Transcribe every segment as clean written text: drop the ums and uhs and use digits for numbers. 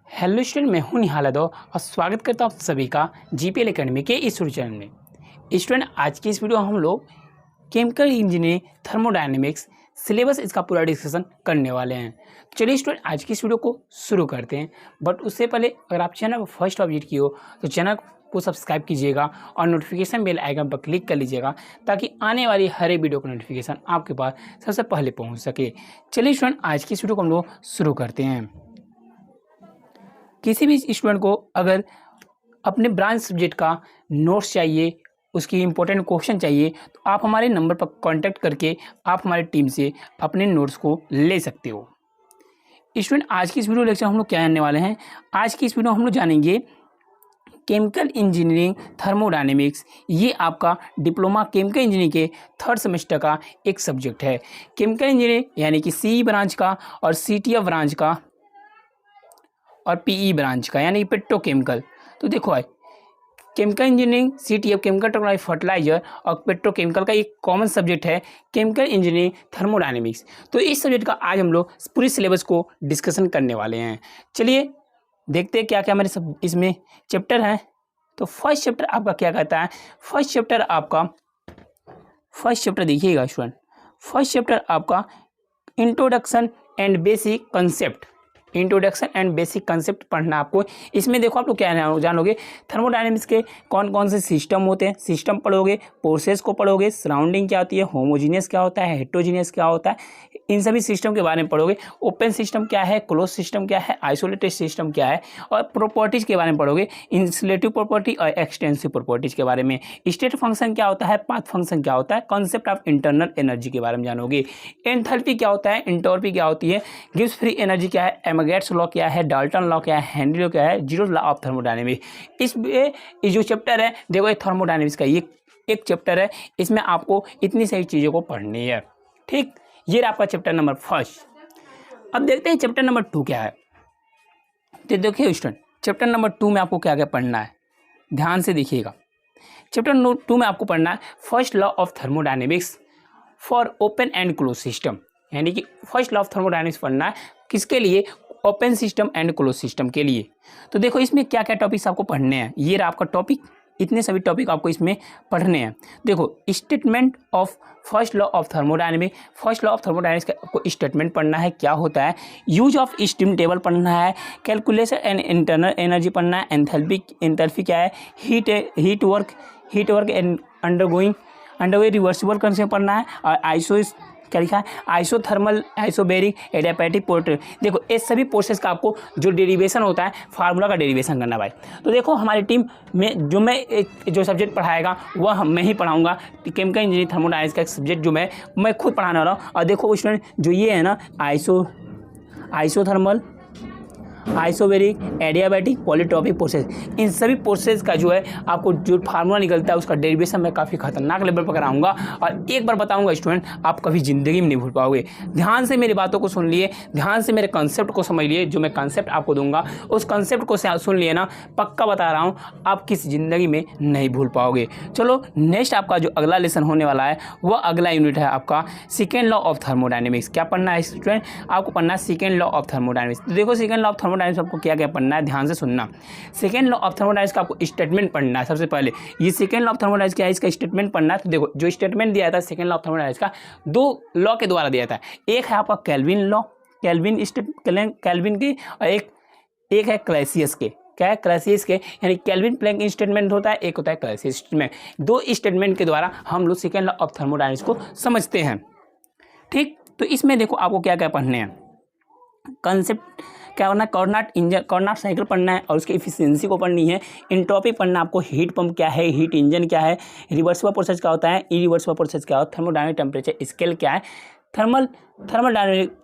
Hello student, मैं हूं निहाल यादव और स्वागत करता हूं आप सभी का जीपीएल एकेडमी के इस चैनल में। स्टूडेंट, आज की इस वीडियो हम लोग केमिकल इंजीनियरिंग थर्मोडायनेमिक्स सिलेबस इसका पूरा डिस्कशन करने वाले हैं। चलिए स्टूडेंट, आज की इस वीडियो को शुरू करते हैं। बट उससे पहले अगर आप चैनल को फर्स्ट विजिट किए हो तो चैनल को सब्सक्राइब कीजिएगा और नोटिफिकेशन बेल आइकन पर क्लिक कर लीजिएगा ताकि आने वाली हर एक वीडियो का नोटिफिकेशन आपके पास सबसे पहले पहुँच सके। चलिए स्टूडेंट, आज की इस वीडियो को हम लोग शुरू करते हैं। किसी भी स्टूडेंट को अगर अपने ब्रांच सब्जेक्ट का नोट्स चाहिए, उसकी इंपॉर्टेंट क्वेश्चन चाहिए, तो आप हमारे नंबर पर कांटेक्ट करके आप हमारी टीम से अपने नोट्स को ले सकते हो। स्टूडेंट, आज की इस वीडियो लेक्चर हम लोग क्या जानने वाले हैं। आज की इस वीडियो हम लोग जानेंगे केमिकल इंजीनियरिंग थर्मोडायनेमिक्स। ये आपका डिप्लोमा केमिकल इंजीनियरिंग के थर्ड सेमेस्टर का एक सब्जेक्ट है। केमिकल इंजीनियरिंग यानी कि सी ब्रांच का और सीटीएफ ब्रांच का और पीई ब्रांच का यानी पेट्रोकेमिकल। तो देखो भाई, chemical engineering CTF chemical technology fertilizer और पेट्रोकेमिकल का एक कॉमन सब्जेक्ट है केमिकल इंजीनियरिंग थर्मोडायनेमिक्स। तो इस सब्जेक्ट का आज हम लोग पूरी सिलेबस को डिस्कशन करने वाले हैं। चलिए देखते हैं क्या क्या हमारे सब इसमें चैप्टर हैं। तो फर्स्ट चैप्टर आपका क्या कहता है। फर्स्ट चैप्टर देखिएगा स्टूडेंट। फर्स्ट चैप्टर आपका introduction and basic concept. Introduction and basic concept पढ़ना आपको। इसमें देखो आप लोग क्या जानोगे, थर्मोडायनेमिक्स के कौन कौन से सिस्टम होते हैं, सिस्टम पढ़ोगे, प्रोसेस को पढ़ोगे, सराउंडिंग क्या होती है, होमोजीनियस क्या होता है, हेट्रोजीनियस क्या होता है, इन सभी सिस्टम के बारे में पढ़ोगे। ओपन सिस्टम क्या है, क्लोज सिस्टम क्या है, आइसोलेटेड सिस्टम क्या है, और प्रॉपर्टीज के बारे में पढ़ोगे, इंसुलेटिव प्रॉपर्टी और एक्सटेंसिव प्रॉपर्टीज के बारे में। स्टेट फंक्शन क्या होता है, पाथ फंक्शन क्या होता है, कॉन्सेप्ट ऑफ इंटरनल एनर्जी के बारे में जानोगे। एंथैल्पी क्या होता है, एंट्रोपी क्या होती है, गिब्स फ्री एनर्जी क्या है, एमोगेट्स लॉ क्या है, डाल्टन लॉ क्या है, हेनरी लॉ क्या है, जीरो लॉ ऑफ थर्मोडायनेमिक्स। इस जो चैप्टर है देखो, ये थर्मोडायनेमिक्स का ये एक चैप्टर है। इसमें आपको इतनी सारी चीज़ों को पढ़नी है। ठीक, ये आपका चैप्टर नंबर फर्स्ट। अब देखते हैं चैप्टर नंबर 2 क्या है। तो देखिए स्टूडेंट, चैप्टर नंबर 2 में आपको क्या क्या पढ़ना है, ध्यान से देखिएगा। चैप्टर 2 में आपको पढ़ना है first law of thermodynamics for open and close system. यानी कि फर्स्ट लॉ ऑफ थर्मोडायनेमिक्स पढ़ना है किसके लिए, open system and close system के लिए। तो देखो इसमें क्या क्या टॉपिक्स आपको पढ़ने हैं, ये रहा आपका टॉपिक। इतने सभी टॉपिक आपको इसमें पढ़ने हैं। देखो, statement of first law of thermodynamics. First law of thermodynamics का आपको स्टेटमेंट पढ़ना है, क्या होता है। यूज ऑफ स्टीम टेबल पढ़ना है, कैलकुलेशन एंड इंटरनल एनर्जी पढ़ना है, एंथैल्पी क्या है, heat work and undergoing reversible concept पढ़ना है, और क्या लिखा है, आइसोथर्मल, आइसोबेरिक, एडियाबैटिक पोर्ट्रेट। देखो ये सभी प्रोसेस का आपको जो डेरिवेशन होता है, फार्मूला का डेरिवेशन करना भाई। तो देखो हमारी टीम में जो सब्जेक्ट पढ़ाएगा वह मैं ही पढ़ाऊंगा। केमिकल इंजीनियरिंग थर्मोडायनेमिक्स का एक सब्जेक्ट जो मैं खुद पढ़ाने वाला हूँ। और देखो स्टूडेंट, जो ये है ना, isothermal, isobaric, adiabatic, polytropic process, इन सभी प्रोसेस का जो है आपको जो फार्मूला निकलता है उसका डेरिवेशन मैं काफ़ी खतरनाक लेवल पर कराऊंगा। और एक बार बताऊंगा स्टूडेंट, आप कभी ज़िंदगी में नहीं भूल पाओगे। ध्यान से मेरी बातों को सुन लिए, ध्यान से मेरे कंसेप्ट को समझ लिए। जो मैं कंसेप्ट आपको दूंगा उस कंसेप्ट को सुन लिए ना, पक्का बता रहा हूँ आप किस ज़िंदगी में नहीं भूल पाओगे। चलो नेक्स्ट आपका जो अगला लेसन होने वाला है वह अगला यूनिट है आपका सेकेंड लॉ ऑफ थर्मोडायनेमिक्स। क्या पढ़ना है स्टूडेंट, आपको पढ़ना है सेकेंड लॉ ऑफ थर्मोडायनेमिक्स। तो देखो सेकेंड लॉ ऑफ थर्मोडायनेमिक्स आपको क्या क्या पढ़ना है, ध्यान से सुनना। सेकेंड लॉ ऑफ थर्मोडायनेमिक्स का आपको स्टेटमेंट पढ़ना है। सबसे पहले ये सेकेंड लॉ ऑफ थर्मोडायनेमिक्स क्या है, इसका स्टेटमेंट पढ़ना है। तो देखो जो स्टेटमेंट दिया था सेकेंड लॉ ऑफ थर्मोडायनेमिक्स का, 2 लॉ के द्वारा दिया था। एक है आपका कैल्विन लॉ, कैल्विन की, और एक है क्लैसियस के। क्या है, क्लैसियस के, यानी कैल्विन प्लैंक स्टेटमेंट होता है, एक होता है क्लैसियस स्टेटमेंट। 2 स्टेटमेंट के द्वारा हम लोग सेकेंड लॉ ऑफ थर्मोडायनेमिक्स को समझते हैं। ठीक, तो इसमें देखो आपको क्या क्या पढ़ने हैं। कंसेप्ट क्या करना है, कार्नोट साइकिल पढ़ना है और उसकी इफिशिएंसी को पढ़नी है। एंट्रोपी पढ़ना है आपको, हीट पंप क्या है, हीट इंजन क्या है, रिवर्सिबल प्रोसेस क्या होता है, इरिवर्सिबल प्रोसेस क्या होता है, थर्मोडायनेमिक टेम्परेचर स्केल क्या है,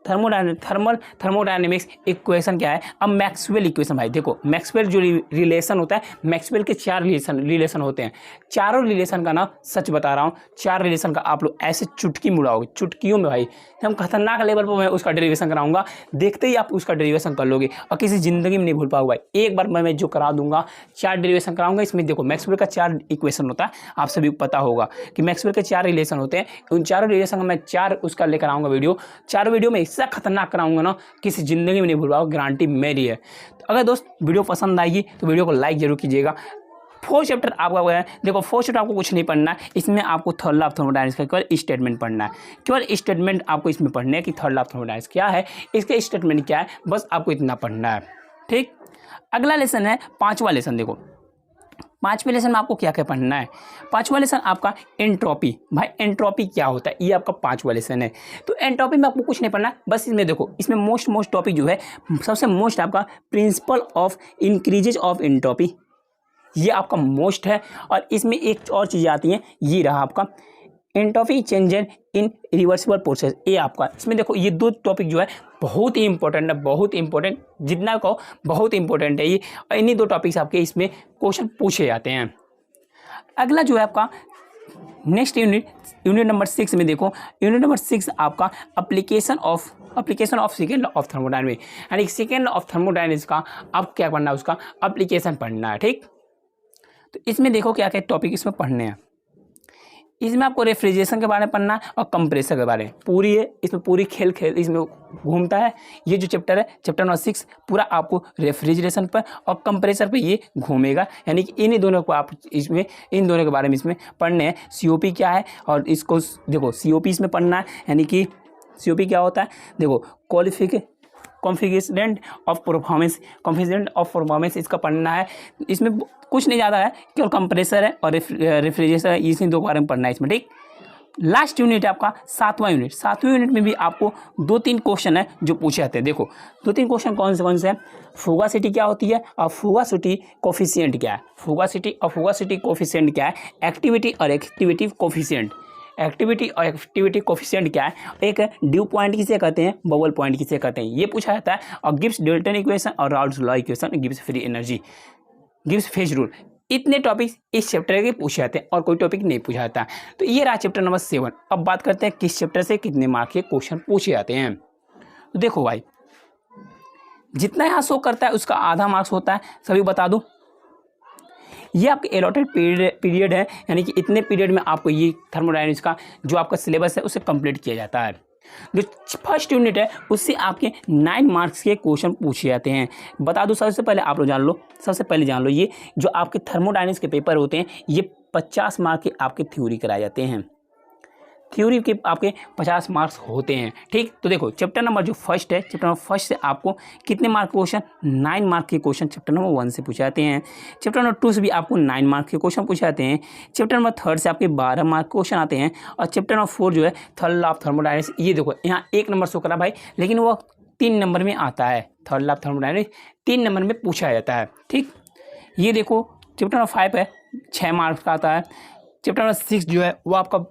थर्मोडायनेमिक्स इक्वेशन क्या है। अब मैक्सवेल इक्वेशन भाई, देखो मैक्सवेल जो रिलेशन होता है, मैक्सवेल के 4 रिलेशन होते हैं। चारों रिलेशन का ना सच बता रहा हूँ, 4 रिलेशन का आप लोग ऐसे चुटकी मुड़ाओगे, चुटकियों में भाई हम खतरनाक लेवल पर मैं उसका डेरिवेशन कराऊंगा। देखते ही आप उसका डेरिवेशन कर लोगे और किसी ज़िंदगी में नहीं भूल पाओगे भाई। एक बार मैं जो करा दूंगा, 4 डेरिवेशन कराऊंगा। इसमें देखो मैक्सवेल का 4 इक्वेशन होता है, आप सभी को पता होगा कि मैक्सवेल के 4 रिलेशन होते हैं। उन चारों रिलेशन का मैं 4 उसका लेकर आऊँगा वीडियो। 4 वीडियो में इससे खतरनाक कराऊंगा ना, किसी ज़िंदगी में नहीं भूल पाओगे, गारंटी मेरी है। तो अगर दोस्त वीडियो पसंद आएगी तो वीडियो को लाइक जरूर कीजिएगा। 4 चैप्टर आपका है, देखो 4 चैप्टर आपको कुछ नहीं पढ़ना है, इसमें आपको थर्ड लॉ ऑफ थर्मोडायनामिक्स का केवल स्टेटमेंट पढ़ना है। केवल स्टेटमेंट आपको इसमें पढ़ने है कि थर्ड लॉ ऑफ थर्मोडायनामिक्स क्या है, इसके स्टेटमेंट क्या है, बस आपको इतना पढ़ना है। ठीक, अगला लेसन है 5वां लेसन। देखो 5वें लेसन में आपको क्या क्या पढ़ना है। 5वां लेसन आपका एंट्रोपी। भाई एंट्रोपी क्या होता है, ये आपका 5वां लेसन है। तो एंट्रोपी में आपको कुछ नहीं पढ़ना, बस इसमें देखो, इसमें मोस्ट टॉपिक जो है, सबसे मोस्ट आपका principle of increases of entropy, ये आपका मोस्ट है। और इसमें एक और चीज़ आती है, ये रहा आपका entropy changes in reversible process. ये आपका, इसमें देखो ये 2 टॉपिक जो है बहुत ही इंपॉर्टेंट है, बहुत इंपॉर्टेंट, जितना कहो बहुत इंपॉर्टेंट है ये। और इन्हीं 2 टॉपिक्स आपके इसमें क्वेश्चन पूछे जाते हैं। अगला जो है आपका नेक्स्ट यूनिट नंबर 6 में देखो, यूनिट नंबर 6 आपका application of second law of thermodynamics, यानी सेकेंड लॉ ऑफ थर्मोडायनामिक्स का आपको क्या पढ़ना है, उसका एप्लीकेशन पढ़ना है। ठीक, तो इसमें देखो क्या क्या टॉपिक इसमें पढ़ने हैं। इसमें आपको रेफ्रिजरेशन के बारे में पढ़ना है और कंप्रेसर के बारे में, पूरी है इसमें, पूरी खेल इसमें घूमता है। ये जो चैप्टर है, चैप्टर नंबर 6 पूरा आपको रेफ्रिजरेशन पर और कंप्रेसर पर ये घूमेगा, यानी कि इन दोनों को आप इसमें, इन दोनों के बारे में इसमें पढ़ने हैं। COP क्या है, और इसको देखो COP इसमें पढ़ना है, यानी कि COP क्या होता है, देखो कॉन्फिगरेशन ऑफ परफॉर्मेंस इसका पढ़ना है। इसमें कुछ नहीं ज़्यादा है, केवल कंप्रेसर है और रेफ्रिजरेशन है, इसी 2 के बारे में पढ़ना है इसमें। ठीक, लास्ट यूनिट है आपका 7वां यूनिट। 7वें यूनिट में भी आपको 2-3 क्वेश्चन है जो पूछे जाते हैं। देखो 2-3 क्वेश्चन कौन से हैं, फुगासिटी क्या होती है और फुगासिटी कोफिशिएंट क्या है, फुगासिटी और फुगासिटी कोफिशिएंट क्या है, एक्टिविटी और एक्टिविटी कोफिशिएंट, एक्टिविटी और एक्टिविटी कोफिशिएंट क्या है, एक ड्यू पॉइंट किसे कहते हैं, बबल पॉइंट किसे कहते हैं, ये पूछा जाता है। और गिब्स डेल्टन इक्वेशन और Raoult's law equation, Gibbs free energy, Gibbs phase rule, इतने टॉपिक इस चैप्टर के पूछे जाते हैं और कोई टॉपिक नहीं पूछा जाता। तो ये रहा चैप्टर नंबर 7। अब बात करते हैं किस चैप्टर से कितने मार्क के क्वेश्चन पूछे जाते हैं। तो देखो भाई, जितना यहाँ शो करता है उसका आधा मार्क्स होता है, सभी बता दूं। ये आपके अलॉटेड पीरियड है, यानी कि इतने पीरियड में आपको ये थर्मोडायनामिक्स का जो आपका सिलेबस है उसे कंप्लीट किया जाता है। जो फर्स्ट यूनिट है उससे आपके 9 मार्क्स के क्वेश्चन पूछे जाते हैं। बता दूं, सबसे पहले आप लोग जान लो, सबसे पहले जान लो, ये जो आपके थर्मोडायनामिक्स के पेपर होते हैं ये 50 मार्क के आपके थ्योरी कराए जाते हैं। थ्योरी के आपके 50 मार्क्स होते हैं। ठीक, तो देखो चैप्टर नंबर जो फर्स्ट है, चैप्टर नंबर फर्स्ट से आपको कितने मार्क क्वेश्चन, 9 मार्क के क्वेश्चन चैप्टर नंबर 1 से पूछे जाते हैं। चैप्टर नंबर 2 से भी आपको 9 मार्क के क्वेश्चन पूछे जाते हैं। चैप्टर नंबर 3 से आपके 12 मार्क क्वेश्चन आते हैं। और चैप्टर नंबर 4 जो है थर्ड लॉ ऑफ थर्मोडायनामिक्स, ये देखो यहाँ 1 नंबर शो करा भाई, लेकिन वो 3 नंबर में आता है। Third law of thermodynamics 3 number में पूछा जाता है। ठीक, ये देखो चैप्टर नंबर 5 है, 6 मार्क्स का आता है। चैप्टर नंबर 6 जो है वो आपका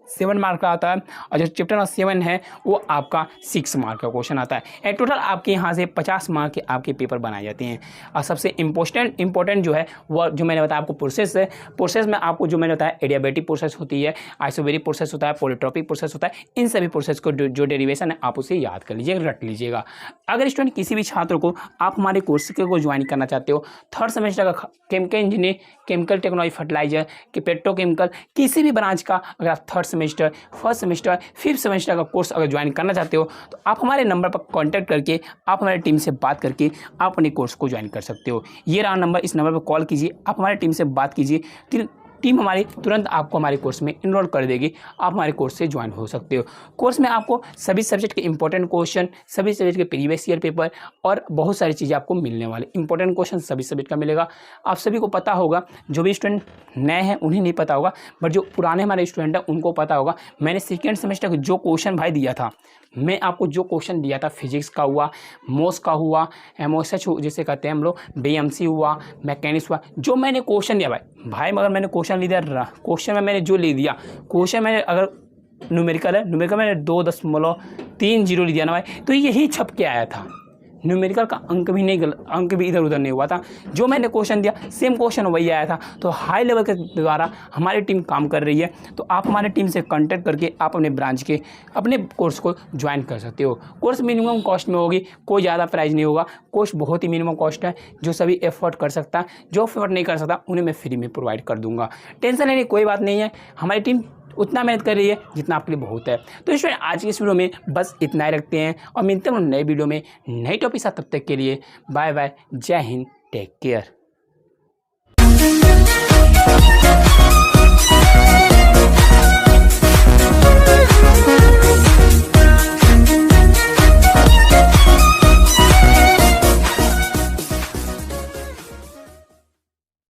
7 मार्क का आता है। और जो चैप्टर नंबर 7 है वो आपका 6 मार्क का क्वेश्चन आता है। टोटल आपके यहाँ से 50 मार्क के आपके पेपर बनाए जाते हैं। और सबसे इंपॉर्टेंट जो है वो जो मैंने बताया आपको प्रोसेस है। प्रोसेस में आपको जो मैंने बताया एडियाबेटिक प्रोसेस होती है, आइसोबेरिक प्रोसेस होता है, पॉलीट्रॉपिक प्रोसेस होता है। इन सभी प्रोसेस को जो डेरिवेशन है आप उसे याद कर लीजिएगा, रट लीजिएगा। अगर स्टूडेंट किसी भी छात्र को आप हमारे कोर्स को ज्वाइन करना चाहते हो, थर्ड सेमेस्टर का chemical engineering, chemical technology, fertilizer के पेट्रोकेमिकल, किसी भी ब्रांच का अगर आप third semester, first semester, 5th semester का कोर्स अगर ज्वाइन करना चाहते हो तो आप हमारे नंबर पर कांटेक्ट करके, आप हमारे टीम से बात करके आप अपने कोर्स को ज्वाइन कर सकते हो। ये रहा नंबर, इस नंबर पर कॉल कीजिए, आप हमारे टीम से बात कीजिए, टीम हमारी तुरंत आपको हमारे कोर्स में इनरोल कर देगी, आप हमारे कोर्स से ज्वाइन हो सकते हो। कोर्स में आपको सभी सब्जेक्ट के इंपॉर्टेंट क्वेश्चन, सभी सब्जेक्ट के प्रीवियस ईयर पेपर और बहुत सारी चीज़ें आपको मिलने वाले। इंपॉर्टेंट क्वेश्चन सभी सब्जेक्ट का मिलेगा। आप सभी को पता होगा, जो भी स्टूडेंट नए हैं उन्हें नहीं पता होगा, बट जो पुराने हमारे स्टूडेंट हैं उनको पता होगा। मैंने सेकेंड सेमेस्टर का जो क्वेश्चन भाई दिया था, मैं आपको जो क्वेश्चन दिया था, फिजिक्स का हुआ, मोस का हुआ, एमओएसएच जिसे कहते हैं हम लोग, बीएमसी हुआ, मैकेनिक्स हुआ, जो मैंने क्वेश्चन दिया भाई मगर मैंने क्वेश्चन ले दिया, क्वेश्चन में मैंने जो ले दिया, क्वेश्चन मैंने अगर न्यूमेरिकल है, न्यूमेरिकल मैंने 2.30 लिया ना भाई, तो यही छप के आया था। न्यूमेरिकल का अंक भी इधर उधर नहीं हुआ था। जो मैंने क्वेश्चन दिया सेम क्वेश्चन वही आया था। तो हाई लेवल के द्वारा हमारी टीम काम कर रही है। तो आप हमारे टीम से कांटेक्ट करके आप अपने ब्रांच के अपने कोर्स को ज्वाइन कर सकते हो। कोर्स मिनिमम कॉस्ट में होगी, कोई ज़्यादा प्राइस नहीं होगा। कोर्स बहुत ही मिनिमम कॉस्ट है, जो सभी एफर्ट कर सकता है। जो एफर्ट नहीं कर सकता उन्हें मैं फ्री में प्रोवाइड कर दूंगा। टेंशन लेने कोई बात नहीं है। हमारी टीम उतना मेहनत कर रही है जितना आपके लिए बहुत है। तो स्टूडेंट आज की इस वीडियो में बस इतना ही रखते हैं और मिलते हैं नए वीडियो में नई टॉपिक साथ। तब तक के लिए बाय बाय, जय हिंद, टेक केयर।